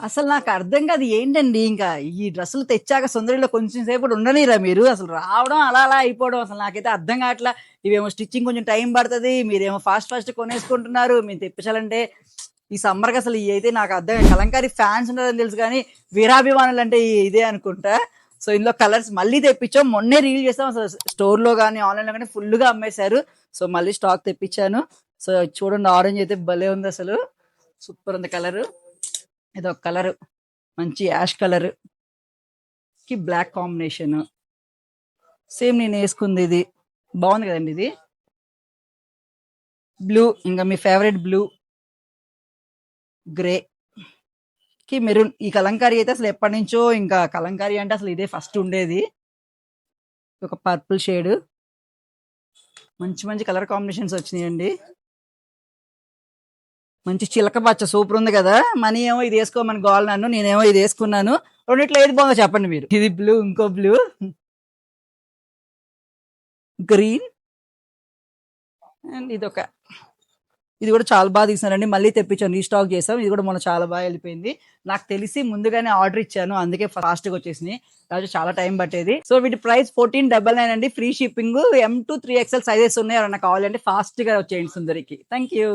అసలు నాకు అర్థం కాదు ఏంటండి ఇంకా ఈ డ్రెస్సులు తెచ్చాక సుందరిలో కొంచెం సేపు కూడా ఉండనిరా మీరు అసలు రావడం అలా అలా అయిపోవడం అసలు నాకైతే అర్థం కావట్లా. ఇవేమో స్టిచ్చింగ్ కొంచెం టైం పడుతుంది, మీరేమో ఫాస్ట్ ఫాస్ట్ కొనేసుకుంటున్నారు. మీరు తెప్పించాలంటే ఈ సమ్మర్కి అసలు ఇవి అయితే నాకు అర్థం కాదు. కలంకారీ ఫ్యాన్స్ ఉన్నారని తెలుసు కానీ వీరాభిమానులు అంటే ఇదే అనుకుంటా. సో ఇందులో కలర్స్ మళ్ళీ తెప్పించాం, మొన్నే రీల్ చేస్తాం. అసలు స్టోర్ లో కానీ ఆన్లైన్ లో కానీ ఫుల్ గా అమ్మేశారు. సో మళ్ళీ స్టాక్ తెప్పించాను. సో చూడండి ఆరెంజ్ అయితే భలే ఉంది, అసలు సూపర్ ఉంది కలర్. ఇది ఒక కలర్, మంచి యాష్ కలర్ కి బ్లాక్ కాంబినేషన్. సేమ్ నేను వేసుకుంది ఇది బాగుంది కదండి. ఇది బ్లూ, ఇంకా మీ ఫేవరెట్ బ్లూ, గ్రే కి మెరూన్. ఈ కలంకారీ అయితే అసలు ఎప్పటి నుంచో, ఇంకా కలంకారీ అంటే అసలు ఇదే ఫస్ట్ ఉండేది. ఒక పర్పుల్ షేడ్, మంచి మంచి కలర్ కాంబినేషన్స్ వచ్చినాయండి. మంచి చిలక పచ్చ సూపర్ ఉంది కదా. మనీ ఏమో ఇది వేసుకోమని గోల్ నన్ను, నేనేమో ఇది వేసుకున్నాను. రెండిట్లో ఏది బాగుందో చెప్పండి మీరు. ఇది బ్లూ, ఇంకో బ్లూ, గ్రీన్ అండ్ ఇదొక, ఇది కూడా చాలా బాగా తీసినారండి. మళ్ళీ తెప్పించాను, రీస్టాక్ చేసాం. ఇది కూడా మొన్న చాలా బాగా వెళ్ళిపోయింది. నాకు తెలిసి ముందుగానే ఆర్డర్ ఇచ్చాను, అందుకే ఫాస్ట్ గా వచ్చేసినాయి. రాజు చాలా టైం పట్టేది. సో వీటి ప్రైస్ 1499 అండి, free shipping. M to 3XL sizes ఉన్నాయి. ఎవరన్నా కావాలంటే ఫాస్ట్ గా వచ్చేయండి సుందరికి. Thank you.